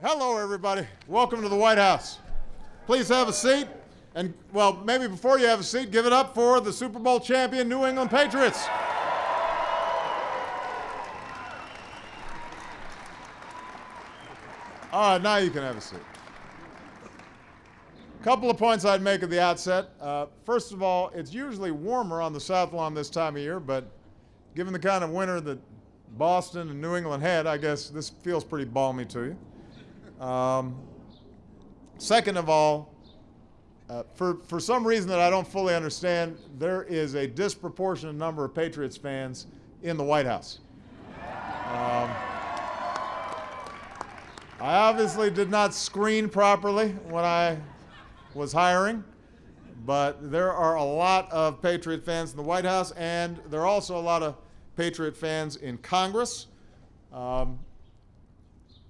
Hello, everybody. Welcome to the White House. Please have a seat. And, well, maybe before you have a seat, give it up for the Super Bowl champion New England Patriots. All right, now you can have a seat. A couple of points I'd make at the outset. First of all, it's usually warmer on the South Lawn this time of year, but given the kind of winter that Boston and New England had, I guess this feels pretty balmy to you. Second of all, for some reason that I don't fully understand, there is a disproportionate number of Patriots fans in the White House. I obviously did not screen properly when I was hiring, but there are a lot of Patriot fans in the White House, and there are also a lot of Patriot fans in Congress.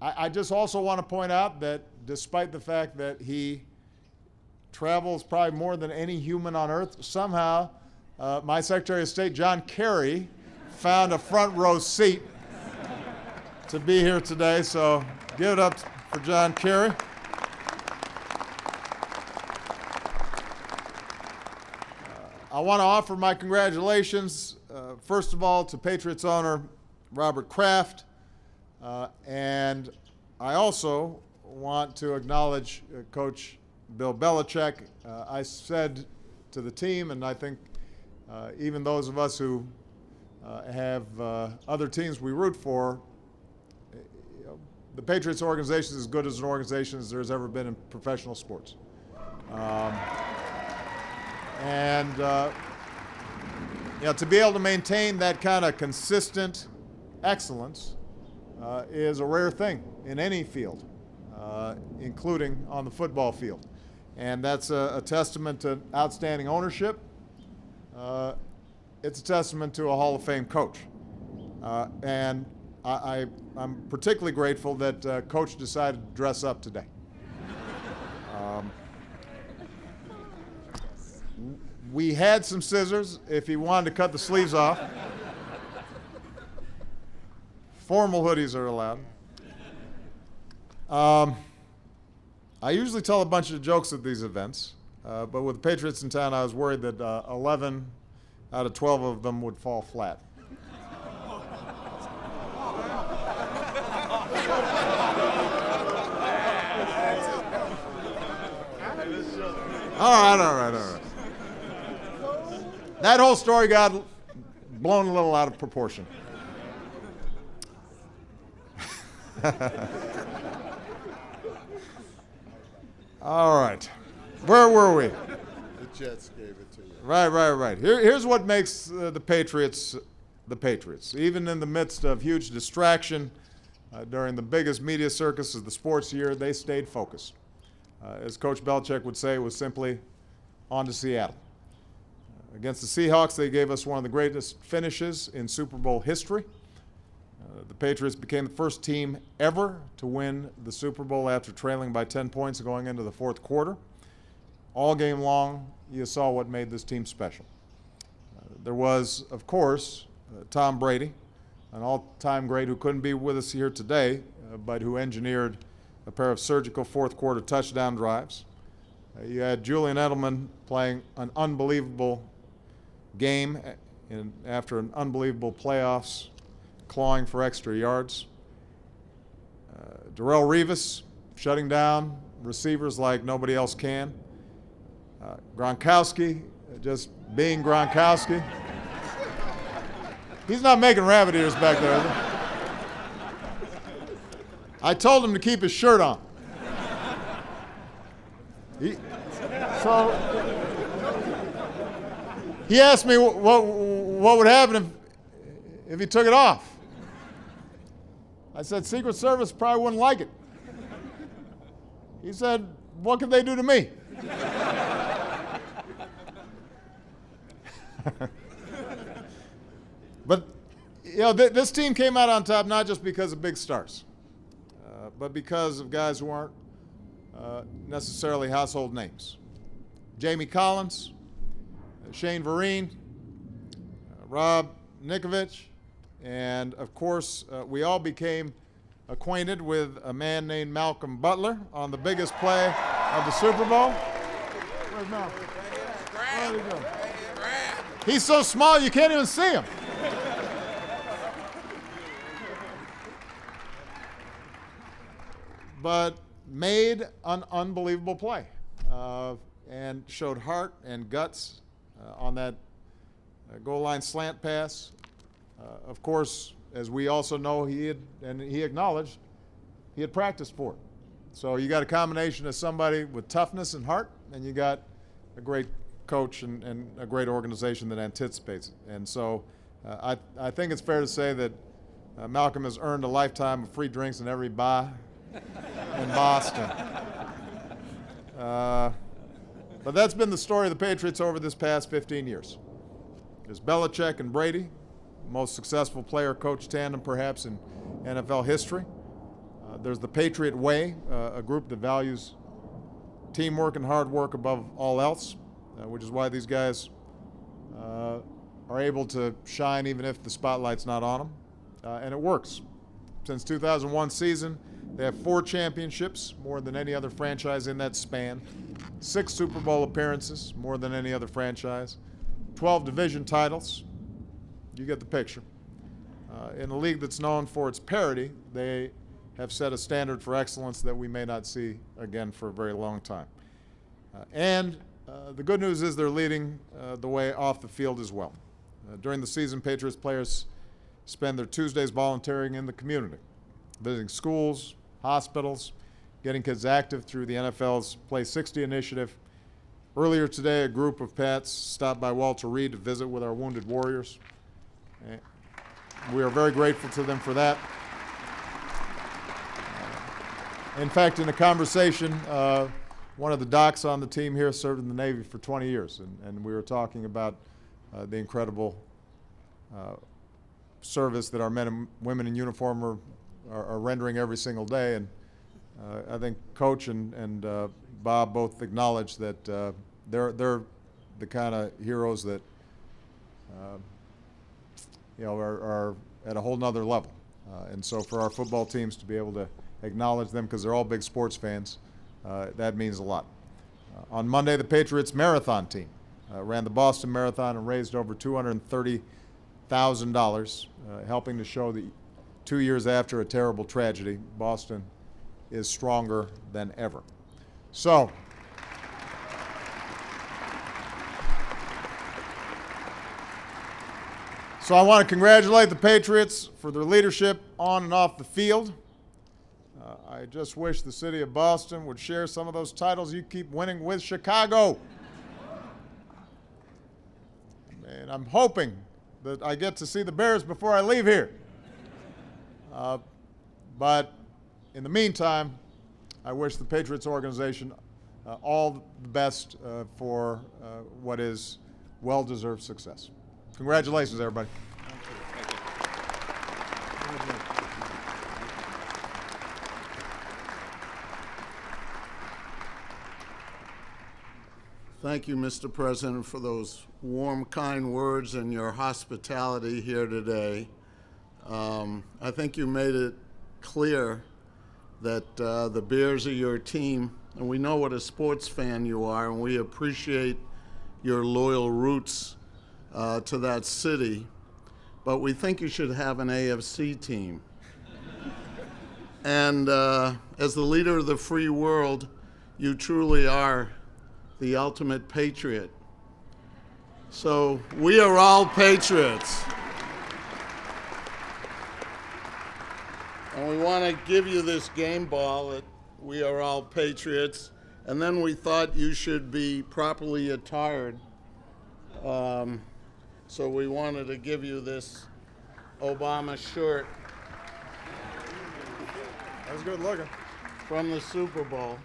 I just also want to point out that despite the fact that he travels probably more than any human on earth, somehow my Secretary of State, John Kerry, found a front row seat to be here today. So give it up for John Kerry. I want to offer my congratulations, first of all, to Patriots owner Robert Kraft. And I also want to acknowledge Coach Bill Belichick. I said to the team, and I think even those of us who have other teams we root for, the Patriots organization is as good as an organization as there's ever been in professional sports. To be able to maintain that kind of consistent excellence is a rare thing in any field, including on the football field. And that's a testament to outstanding ownership. It's a testament to a Hall of Fame coach. And I'm particularly grateful that Coach decided to dress up today. We had some scissors if he wanted to cut the sleeves off. Formal hoodies are allowed. I usually tell a bunch of jokes at these events, but with the Patriots in town, I was worried that 11 out of 12 of them would fall flat. All right. That whole story got blown a little out of proportion. All right. Where were we? The Jets gave it to you. Right. Here's what makes the Patriots the Patriots. Even in the midst of huge distraction during the biggest media circus of the sports year, they stayed focused. As Coach Belichick would say, it was simply on to Seattle. Against the Seahawks, they gave us one of the greatest finishes in Super Bowl history. The Patriots became the first team ever to win the Super Bowl after trailing by 10 points going into the fourth quarter. All game long, you saw what made this team special. There was, of course, Tom Brady, an all-time great who couldn't be with us here today, but who engineered a pair of surgical fourth-quarter touchdown drives. You had Julian Edelman playing an unbelievable game after an unbelievable playoffs, clawing for extra yards. Darrelle Revis shutting down receivers like nobody else can. Gronkowski just being Gronkowski. He's not making rabbit ears back there, is he? I told him to keep his shirt on. He asked me what would happen if he took it off. I said, Secret Service probably wouldn't like it. He said, what could they do to me? But, this team came out on top not just because of big stars, but because of guys who aren't necessarily household names. Jamie Collins, Shane Vereen, Rob Nikovich, and of course, we all became acquainted with a man named Malcolm Butler on the biggest play of the Super Bowl. Where's Malcolm? Where'd he go? He's so small you can't even see him. But made an unbelievable play and showed heart and guts on that goal line slant pass. Of course, as we also know, he acknowledged he had practiced for it. So you got a combination of somebody with toughness and heart, and you got a great coach and a great organization that anticipates it. And so I think it's fair to say that Malcolm has earned a lifetime of free drinks in every bar in Boston. But that's been the story of the Patriots over this past 15 years. There's Belichick and Brady, most successful player-coach tandem perhaps in NFL history. There's the Patriot Way, a group that values teamwork and hard work above all else, which is why these guys are able to shine even if the spotlight's not on them. And it works. Since 2001 season, they have 4 championships, more than any other franchise in that span, 6 Super Bowl appearances, more than any other franchise, 12 division titles. You get the picture. In a league that's known for its parity, they have set a standard for excellence that we may not see again for a very long time. And the good news is they're leading the way off the field as well. During the season, Patriots players spend their Tuesdays volunteering in the community, visiting schools, hospitals, getting kids active through the NFL's Play 60 initiative. Earlier today, a group of Pats stopped by Walter Reed to visit with our wounded warriors. We are very grateful to them for that. In fact, in a conversation, one of the docs on the team here served in the Navy for 20 years, and we were talking about the incredible service that our men and women in uniform are rendering every single day. And I think Coach and Bob both acknowledge that they're the kind of heroes that are at a whole nother level. And so for our football teams to be able to acknowledge them, because they're all big sports fans, that means a lot. On Monday, the Patriots marathon team ran the Boston Marathon and raised over $230,000, helping to show that 2 years after a terrible tragedy, Boston is stronger than ever. So, I want to congratulate the Patriots for their leadership on and off the field. I just wish the city of Boston would share some of those titles you keep winning with Chicago. And I'm hoping that I get to see the Bears before I leave here. But in the meantime, I wish the Patriots organization all the best for what is well-deserved success. Congratulations, everybody. Thank you, Mr. President, for those warm, kind words and your hospitality here today. I think you made it clear that the Bears are your team, and we know what a sports fan you are, and we appreciate your loyal roots to that city, but we think you should have an AFC team. And as the leader of the free world, you truly are the ultimate patriot. So we are all patriots. And we want to give you this game ball that we are all patriots. And then we thought you should be properly attired. So we wanted to give you this Obama shirt. That was good looking. From the Super Bowl.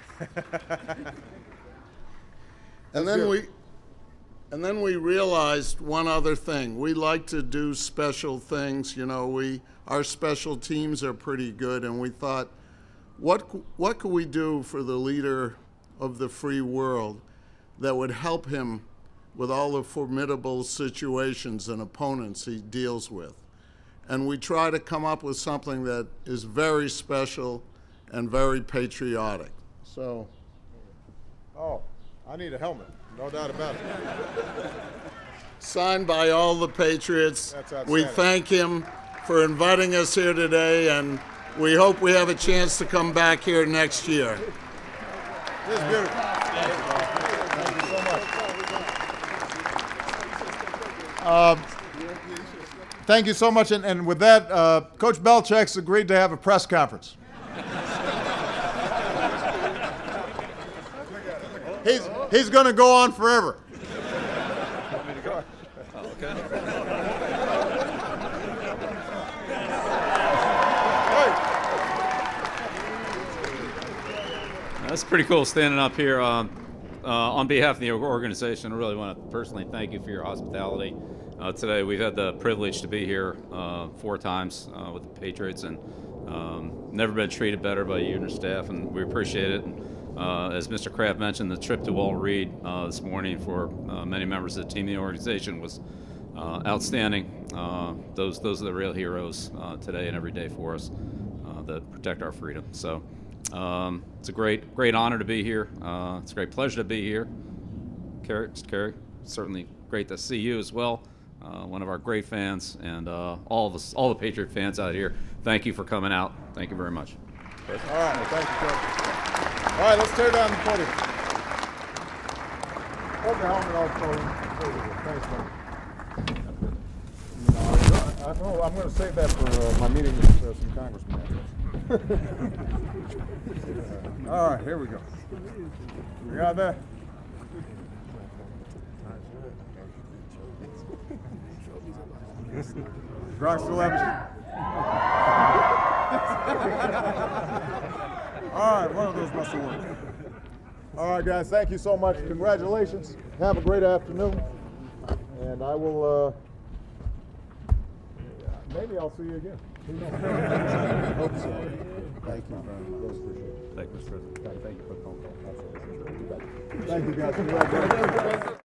And then we realized one other thing. We like to do special things. You know, our special teams are pretty good, and we thought, what could we do for the leader of the free world that would help him with all the formidable situations and opponents he deals with? and we try to come up with something that is very special and very patriotic. So, Oh, I need a helmet. No doubt about it. signed by all the Patriots. That's outstanding. We thank him for inviting us here today, and we hope we have a chance to come back here next year. This is beautiful. Thank you so much. Thank you so much. And with that, Coach Belichick's agreed to have a press conference. He's going to go on forever. That's pretty cool standing up here on behalf of the organization. I really want to personally thank you for your hospitality. Today we've had the privilege to be here 4 times with the Patriots, and never been treated better by you and your staff, and we appreciate it. And, as Mr. Kraft mentioned, the trip to Walter Reed this morning for many members of the team and the organization was outstanding. Those are the real heroes today and every day for us that protect our freedom. So it's a great honor to be here. It's a great pleasure to be here. Kerry, certainly great to see you as well. One of our great fans, and all the Patriot fans out here. Thank you for coming out. Thank you very much. All right, well, thank you, Coach. All right, let's tear down the podium. Hold your helmet off, thanks, man. I know I'm going to save that for my meeting with some congressmen. All right, here we go. You got that? Gronk still have All right, one of those must have worked. All right, guys, thank you so much. Congratulations. Have a great afternoon. And I will, maybe I'll see you again. Hope so. Thank you very much. Thank you, Mr. President. Thank you for the phone call. Thank you, guys. Congratulations.